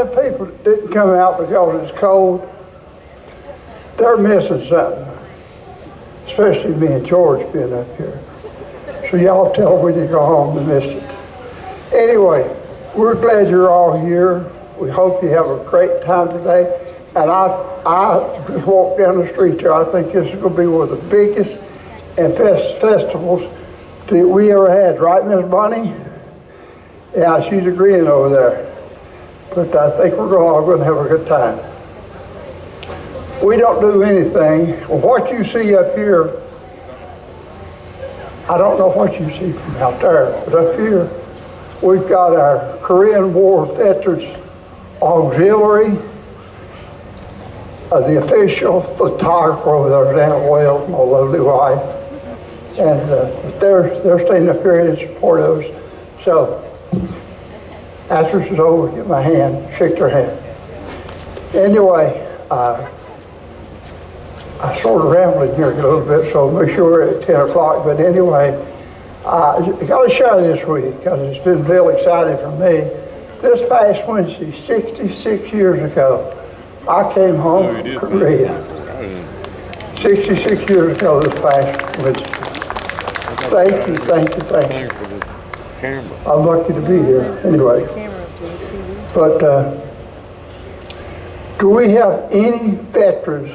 them people that didn't come out because it's cold, they're missing something. Especially me and George being up here. So y'all tell them when you go home they missed it. Anyway, we're glad you're all here. We hope you have a great time today. And I just walked down the street here. I think this is going to be one of the biggest and best festivals that we ever had. Right, Miss Bonnie? Yeah, she's agreeing over there. But I think we're all going to have a good time. We don't do anything. What you see up here, I don't know what you see from out there, but up here, we've got our Korean War Veterans Auxiliary, the official photographer over there, Dan Wells, my lovely wife, and they're staying up here in support of us. So after this is over, get my hand, shake their hand. Anyway, I sort of rambling here a little bit, so make sure we're at 10 o'clock. But anyway, I got to share this with you because it's been real exciting for me. This past Wednesday, 66 years ago, I came home from Korea. 66 years ago this past Wednesday. Thank you, thank you, thank you. I'm lucky to be here anyway. But do we have any veterans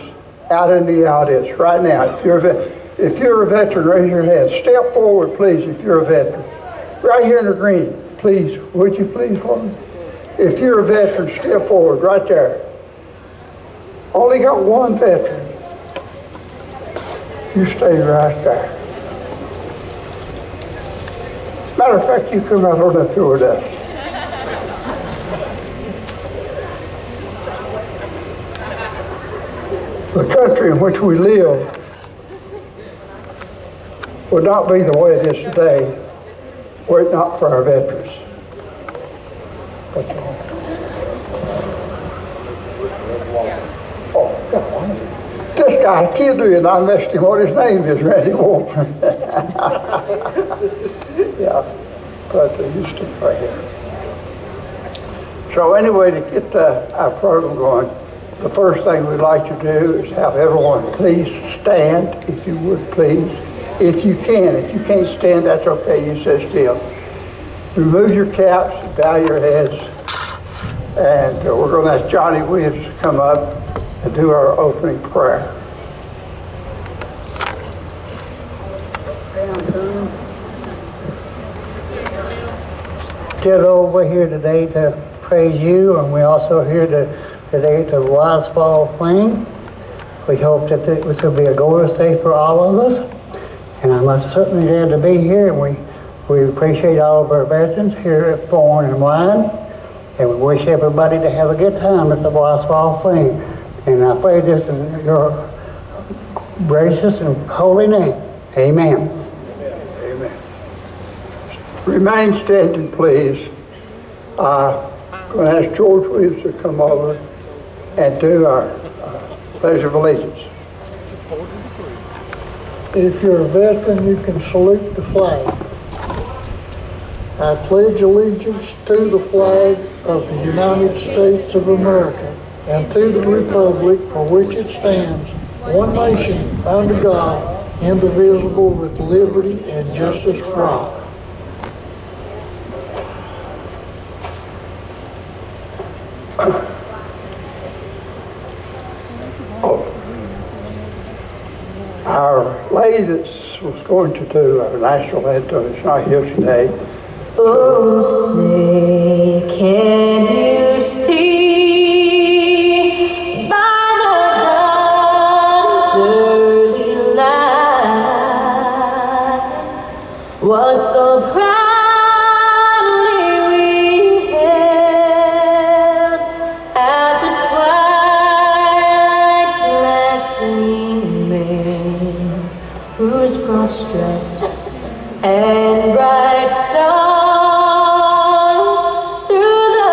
out in the audience right now? If you're a veteran, raise your hand. Step forward, please, if you're a veteran. Right here in the green, please. Would you please for me? If you're a veteran, step forward, right there. Only got one veteran. You stay right there. Matter of fact, you come right on up here with us. The country in which we live would not be the way it is today were it not for our veterans. Oh, God. This guy, I can't do it, and I messed him. What his name is, Randy Wolfer. Yeah, but you stick right here. So anyway, to get our program going, the first thing we'd like to do is have everyone please stand, if you would please. If you can. If you can't stand, that's okay, you sit still. Remove your caps, bow your heads, and we're going to ask Johnny Williams to come up and do our opening prayer. Still over here today to praise you, and we're also here today to Wisefall Fling. We hope that this will be a golden day for all of us, and I'm certainly glad to be here, and we appreciate all of our veterans here at Born and Wine, and we wish everybody to have a good time at the Wisefall Fling. And I pray this in your gracious and holy name. Amen. Amen. Remain standing, please. I'm going to ask George Williams to come over and do our Pledge of Allegiance. If you're a veteran, you can salute the flag. I pledge allegiance to the flag of the United States of America and to the republic for which it stands, one nation, under God, indivisible, with liberty and justice for all. Our lady that was going to do our national anthem is not here today. Oh, say, can you see by the dawn's early light what so proudly we held at the twilight's last gleaming, whose broad stripes and bright stars through the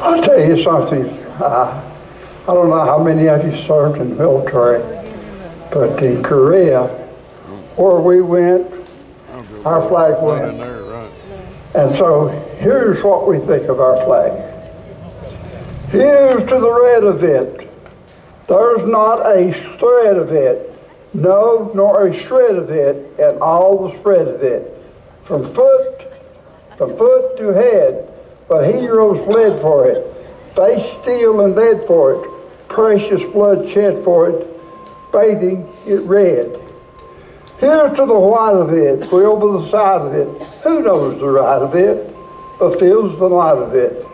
I'll tell you something. I don't know how many of you served in the military, but in Korea, where we went, our flag went. And so here's what we think of our flag. Here's to the red of it. There's not a thread of it, no, nor a shred of it, and all the spread of it. From foot to head, but heroes bled for it, faced steel and bled for it, precious blood shed for it, bathing it red. Here's to the white of it, we over the side of it, who knows the right of it, but feels the light of it.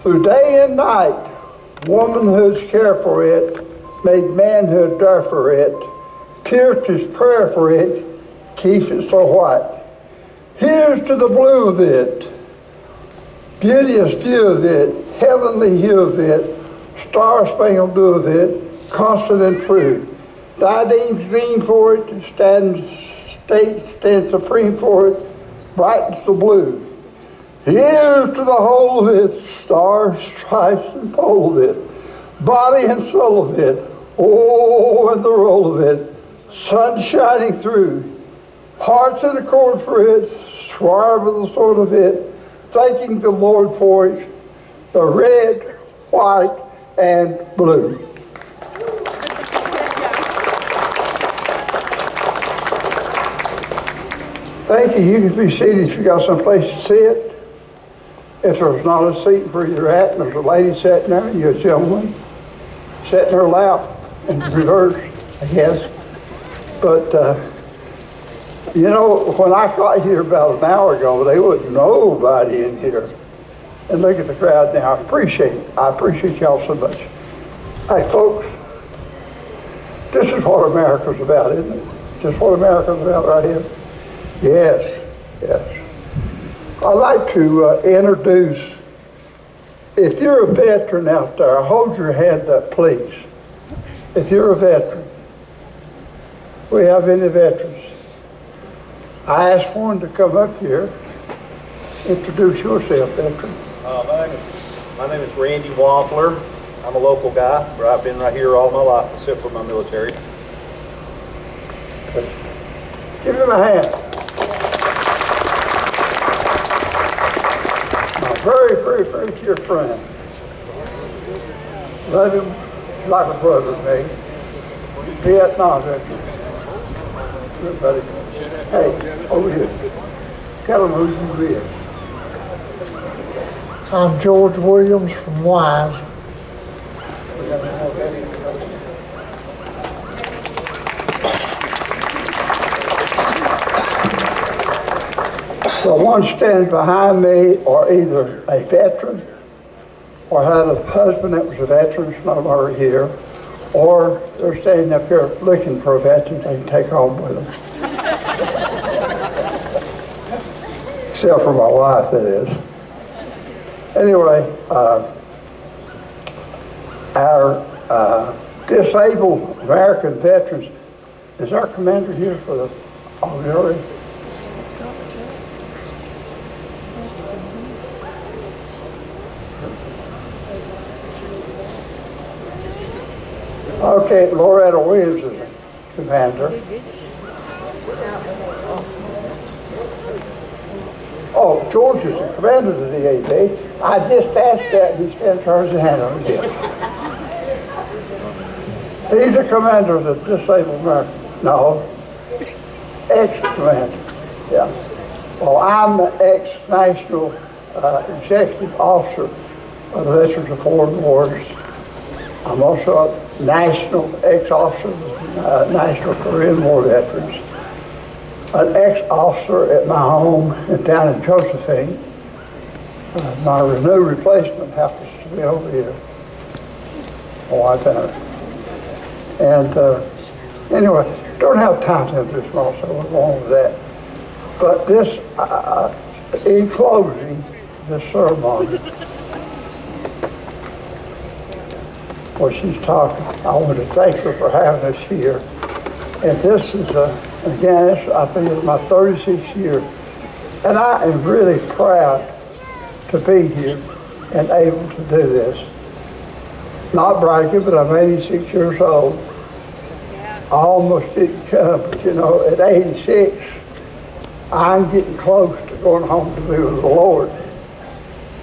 Through day and night, womanhood's care for it, made manhood dare for it, pierced his prayer for it, keeps it so white. Here's to the blue of it, beauteous view of it, heavenly hue of it, star-spangled blue of it, constant and true. Thy name's green for it, stands supreme for it, brightens the blue. Here's to the whole of it, stars, stripes, and pole of it, body and soul of it, oh, and the roll of it, sun shining through, hearts in accord for it, swire with the sword of it, thanking the Lord for it, the red, white, and blue. Thank you. You can be seated if you got someplace to sit. If there's not a seat where you're at, and there's a lady sitting there, and you're a gentleman sitting her lap in reverse, I guess. But you know, when I got here about an hour ago, there wasn't nobody in here. And look at the crowd now. I appreciate y'all so much. Hey, folks, this is what America's about, isn't it? This is what America's about right here. Yes, yes. I'd like to introduce, if you're a veteran out there, hold your hand up, please. If you're a veteran, we have any veterans? I asked one to come up here. Introduce yourself, veteran. My name is Randy Wampler. I'm a local guy, but I've been right here all my life, except for my military. Give him a hand. My very, very, very dear friend. Love him like a brother to me. Vietnam veteran. Good buddy. Hey, over here. Tell him who you is. I'm George Williams from Wise. The one standing behind me are either a veteran or had a husband that was a veteran, it's not already here, or they're standing up here looking for a veteran they can take home with them. Except for my wife, that is. Anyway, our disabled American veterans, is our commander here for the auxiliary? Okay, Loretta Williams is the commander. Oh, George is the commander of the DAV. I just asked that, and he stands turns his hand on it. He's the commander of the disabled American. No, ex-commander, yeah. Well, I'm the ex-national executive officer of the Veterans of Foreign Wars. I'm also a national ex-officer of National Korean War Veterans, an ex-officer at my home down in Josephine. My new replacement happens to be over here, my wife and her. And anyway, don't have time to introduce myself, so we'll go on with that. But this, in closing this ceremony, where she's talking, I want to thank her for having us here. And this is, again, I think it's my 36th year. And I am really proud to be here. and able to do this. Not bragging, but I'm 86 years old. I almost didn't come, but you know, at 86, I'm getting close to going home to be with the Lord.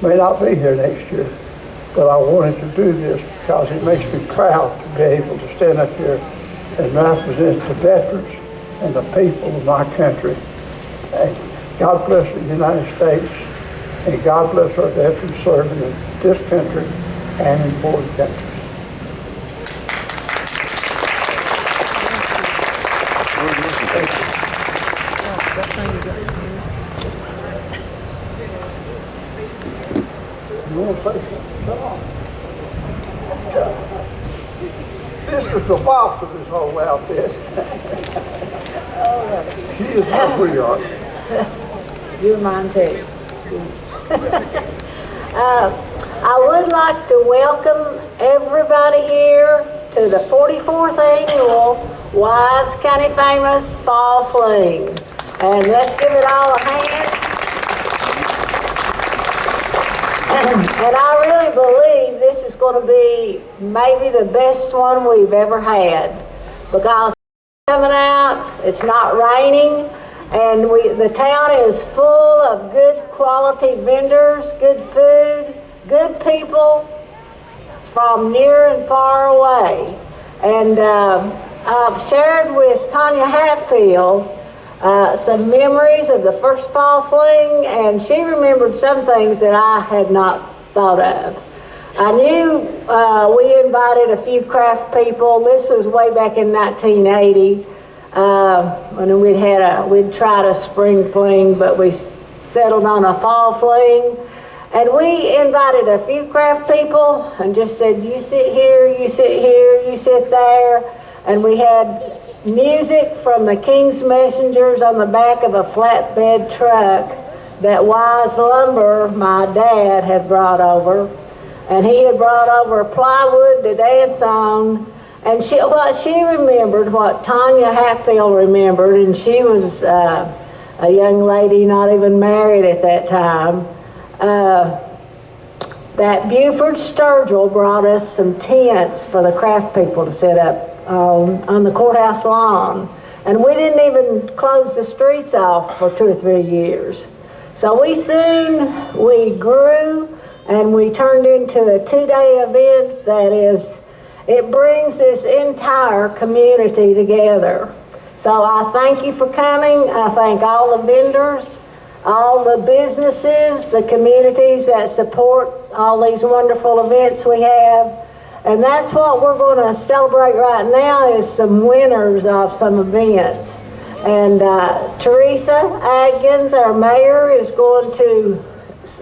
May not be here next year, but I wanted to do this because it makes me proud to be able to stand up here and represent the veterans and the people of my country. And God bless the United States, and God bless our veterans serving in this country and in foreign countries. You want to say something? Come on. This is the boss of this whole outfit. She is my sweetheart. You're mine too. I would like to welcome everybody here to the 44th annual Wise County Famous Fall Fling. And let's give it all a hand. And I really believe this is going to be maybe the best one we've ever had, because it's coming out, it's not raining, and the town is full of good quality vendors, good food, good people from near and far away. And I've shared with Tanya Hatfield some memories of the first Fall Fling, and she remembered some things that I had not thought of. I knew we invited a few craft people. This was way back in 1980 when we'd tried a spring fling, but we settled on a fall fling. And we invited a few craft people and just said, you sit here, you sit here, you sit there. And we had music from the King's Messengers on the back of a flatbed truck that Wise Lumber, my dad, had brought over. And he had brought over plywood to dance on. And what she remembered, what Tanya Hatfield remembered, and she was a young lady, not even married at that time, that Buford Sturgill brought us some tents for the craft people to set up on the courthouse lawn. And we didn't even close the streets off for 2 or 3 years. So we grew, and we turned into a 2-day event that it brings this entire community together. So I thank you for coming. I thank all the vendors, all the businesses, the communities that support all these wonderful events we have. And that's what we're going to celebrate right now, is some winners of some events. And Teresa Atkins, our mayor, is going to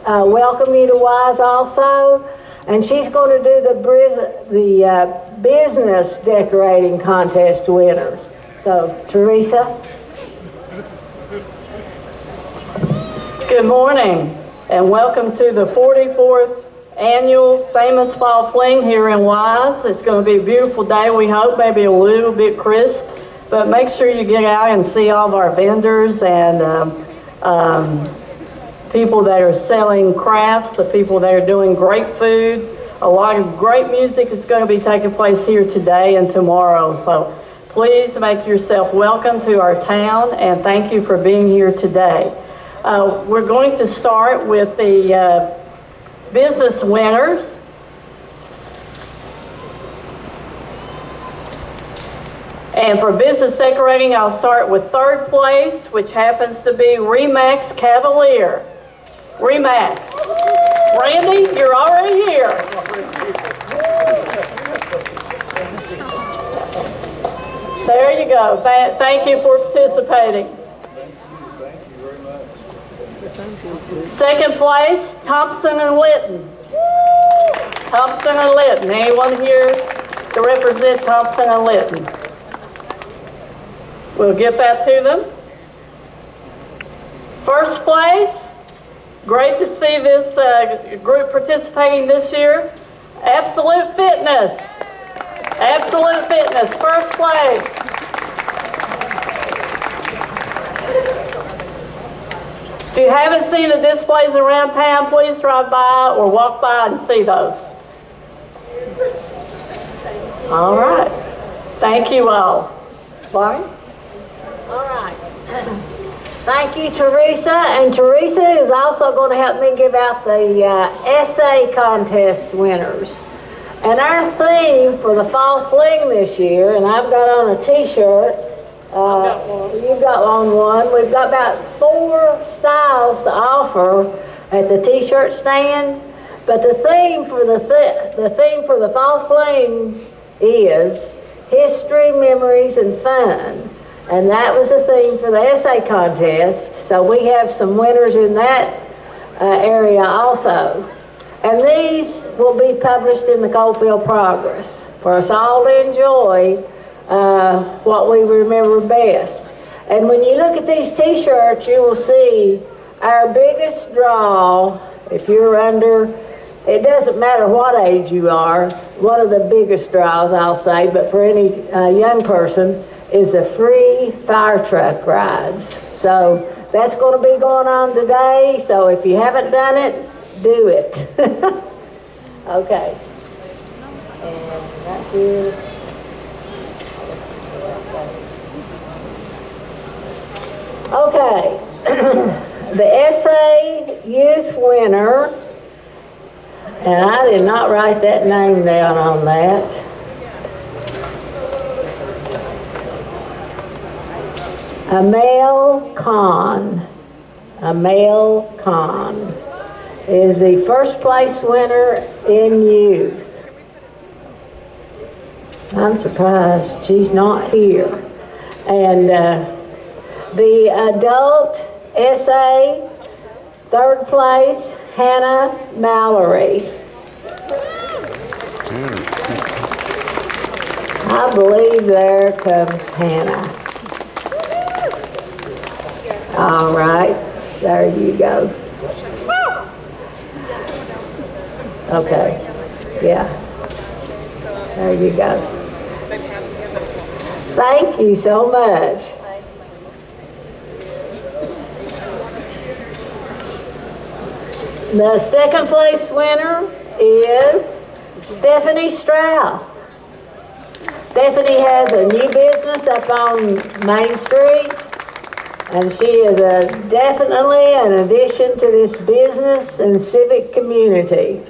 welcome you to Wise also. And she's going to do the business decorating contest winners. So, Teresa. Good morning, and welcome to the 44th annual Famous Fall Fling here in Wise. It's going to be a beautiful day, we hope, maybe a little bit crisp, but make sure you get out and see all of our vendors and people that are selling crafts, the people that are doing great food. A lot of great music is going to be taking place here today and tomorrow, so please make yourself welcome to our town, and thank you for being here today. We're going to start with the business winners. And for business decorating, I'll start with 3rd place, which happens to be Remax Cavalier. Remax. Randy, you're already here. There you go. Thank you for participating. 2nd place, Thompson and Litton. Thompson and Litton. Anyone here to represent Thompson and Litton? We'll get that to them. 1st place, great to see this group participating this year. Absolute Fitness. Absolute Fitness, 1st place. If you haven't seen the displays around town, please drive by or walk by and see those. All right. Thank you all. Barney? All right. Thank you, Teresa. And Teresa is also going to help me give out the essay contest winners. And our theme for the Fall Fling this year, and I've got on a t-shirt. You've got on one. We've got about 4 styles to offer at the t-shirt stand. But the theme for the Fall Fling is history, memories, and fun. And that was the theme for the essay contest. So we have some winners in that area also. And these will be published in the Coalfield Progress for us all to enjoy what we remember best. And when you look at these t-shirts, you will see our biggest draw, if you're under, it doesn't matter what age you are, one of the biggest draws, I'll say, but for any young person, is the free fire truck rides. So that's going to be going on today. So if you haven't done it, do it. Okay. And right here. Okay. The essay youth winner, and I did not write that name down on that. Amel Khan is the first place winner in youth. I'm surprised she's not here. And the adult essay, third place, Hannah Mallory. I believe there comes Hannah. All right, there you go. Okay, yeah. There you go. Thank you so much. The second place winner is Stephanie Strouth. Stephanie has a new business up on Main Street. And she is definitely an addition to this business and civic community.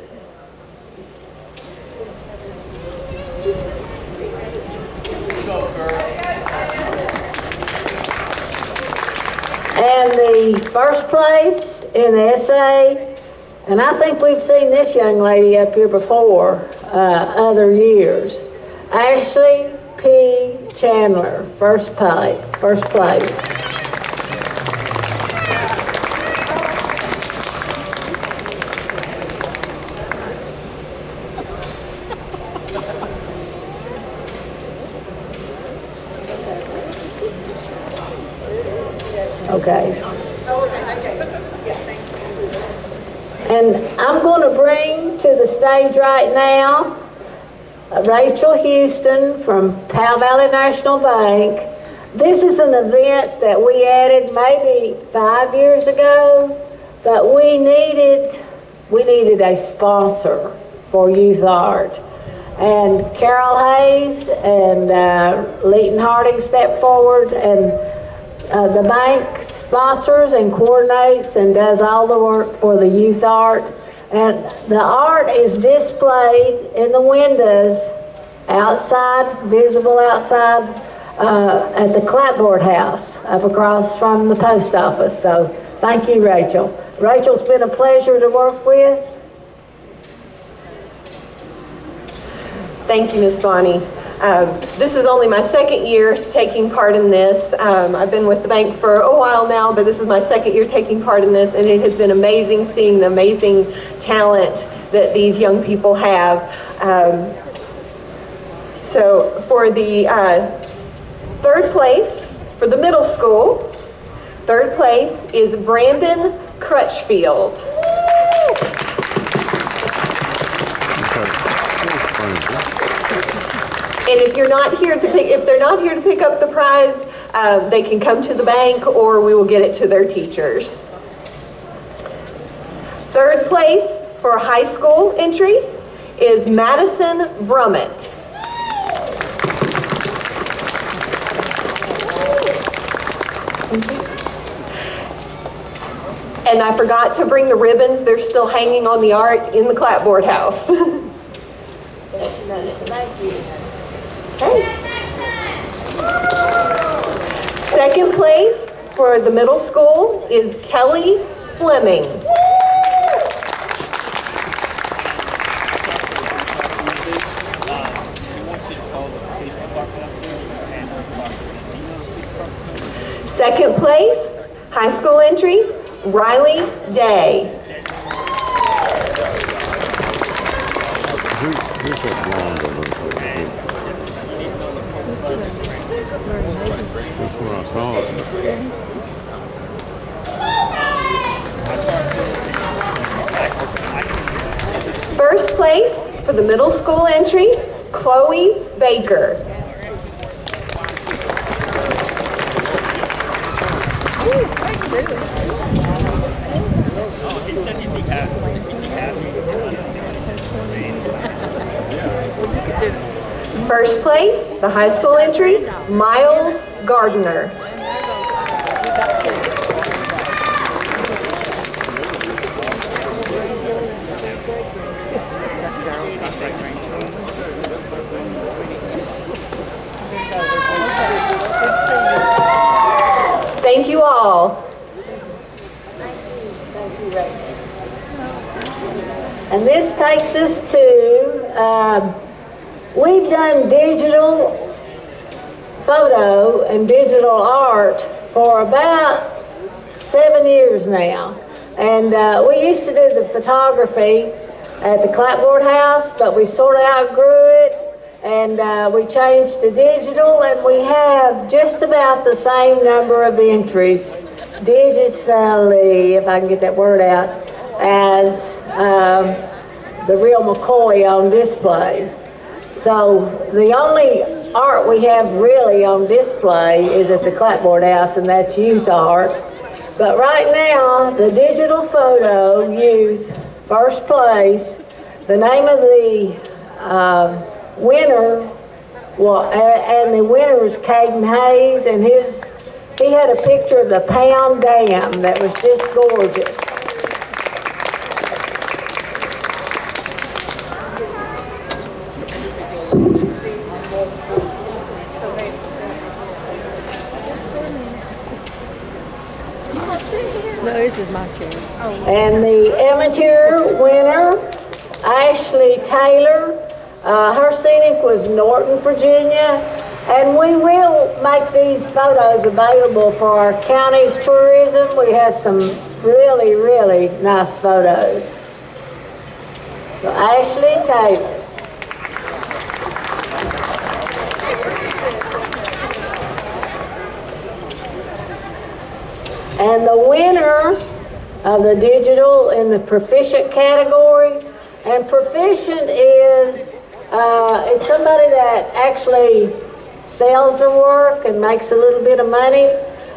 And the first place in the essay, and I think we've seen this young lady up here before, other years, Ashley P. Chandler, first place. Okay. And I'm going to bring to the stage right now Rachel Houston from Powell Valley National Bank. This is an event that we added maybe 5 years ago, but we needed a sponsor for youth art. And Carol Hayes and Leighton Harding stepped forward, and the bank sponsors and coordinates and does all the work for the youth art. And the art is displayed in the windows outside, visible outside at the Clapboard House up across from the post office. So thank you, Rachel. Rachel's been a pleasure to work with. Thank you, Ms. Bonnie. This is only my second year taking part in this. I've been with the bank for a while now, but this is my second year taking part in this, and it has been amazing seeing the amazing talent that these young people have. So for the third place, for the middle school, third place is Brandon Crutchfield. And if they're not here to pick up the prize, they can come to the bank, or we will get it to their teachers. Third place for high school entry is Madison Brummett. And I forgot to bring the ribbons. They're still hanging on the art in the clapboard house. Okay. Second place for the middle school is Kelly Fleming. Second place, high school entry, Riley Day. First place for the middle school entry, Chloe Baker. First place, the high school entry, Miles Gardner. Thank you all. And this takes us to, we've done digital photo and digital art for about 7 years now. And we used to do the photography at the clapboard house, but we sort of outgrew it. And we changed to digital, and we have just about the same number of entries digitally, if I can get that word out, as the real McCoy on display. So the only art we have really on display is at the clapboard house, and that's youth art. But right now, the digital photo youth, first place, the name of the winner, and the winner is Caden Hayes, and he had a picture of the Pound Dam that was just gorgeous. No, this is my chair. And the amateur winner, Ashley Taylor, her scenic was Norton, Virginia, and we will make these photos available for our county's tourism. We have some really, really nice photos. So Ashley Taylor. And the winner of the digital in the proficient category, and proficient is it's somebody that actually sells their work and makes a little bit of money.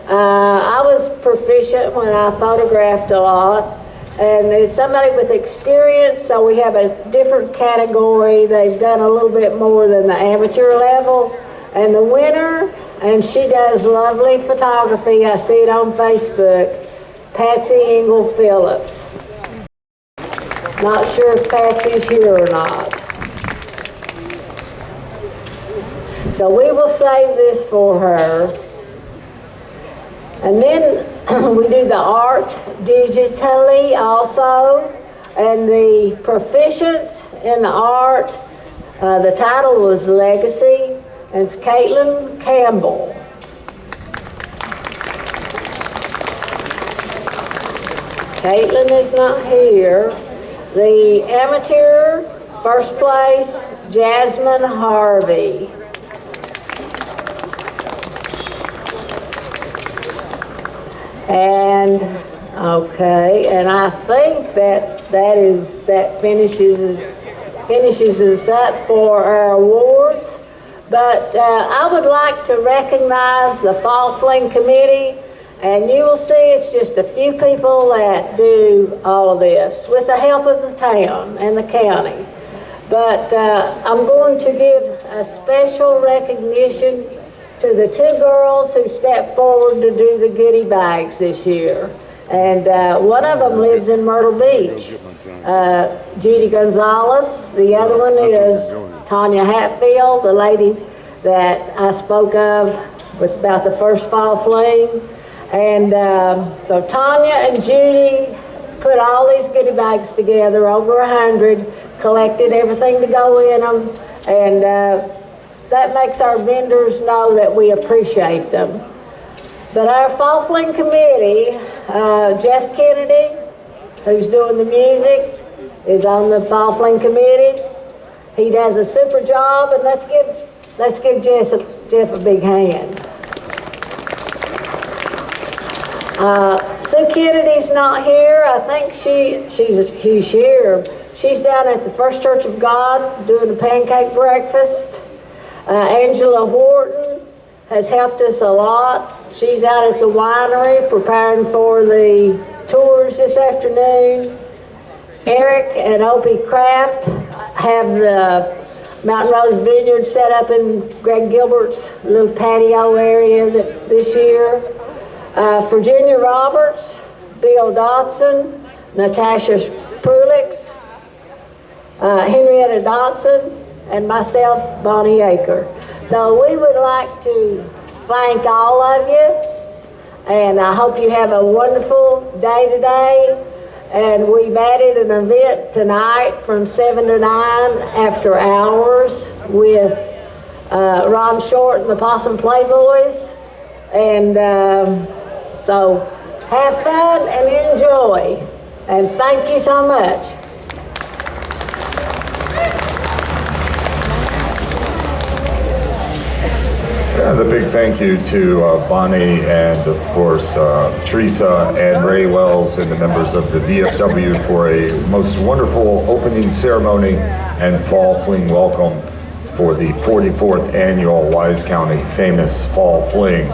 I was proficient when I photographed a lot, and it's somebody with experience, so we have a different category. They've done a little bit more than the amateur level. And the winner, and she does lovely photography, I see it on Facebook, Patsy Engel Phillips. Not sure if Patsy's here or not. So we will save this for her. And then we do the art digitally also. And the proficient in the art, the title was Legacy, and it's Caitlin Campbell. Caitlin is not here. The amateur, first place, Jasmine Harvey. And okay, and I think that finishes us up for our awards. But I would like to recognize the Fall Fling Committee And you will see it's just a few people that do all of this with the help of the town and the county. But I'm going to give a special recognition to the two girls who stepped forward to do the goodie bags this year. And one of them lives in Myrtle Beach, Judy Gonzalez. The other one is Tanya Hatfield, the lady that I spoke of with about the first fall fling. And so Tanya and Judy put all these goodie bags together, over 100, collected everything to go in them, and that makes our vendors know that we appreciate them. But our Fall Fling Committee, Jeff Kennedy, who's doing the music, is on the Fall Fling Committee. He does a super job, and let's give Jeff a big hand. Sue Kennedy's not here. I think he's here. She's down at the First Church of God doing a pancake breakfast. Angela Horton has helped us a lot. She's out at the winery preparing for the tours this afternoon. Eric and Opie Craft have the Mountain Rose Vineyard set up in Greg Gilbert's little patio area this year. Virginia Roberts, Bill Dotson, Natasha Prulix, Henrietta Dotson, and myself, Bonnie Aker. So we would like to thank all of you, and I hope you have a wonderful day today. And we've added an event tonight from 7 to 9 after hours with Ron Short and the Possum Playboys. And so have fun and enjoy. And thank you so much. And a big thank you to Bonnie and, of course, Teresa and Ray Wells and the members of the VFW for a most wonderful opening ceremony and fall fling welcome for the 44th annual Wise County Famous Fall Fling.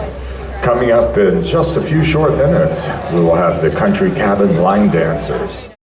Coming up in just a few short minutes, we will have the Country Cabin Line Dancers.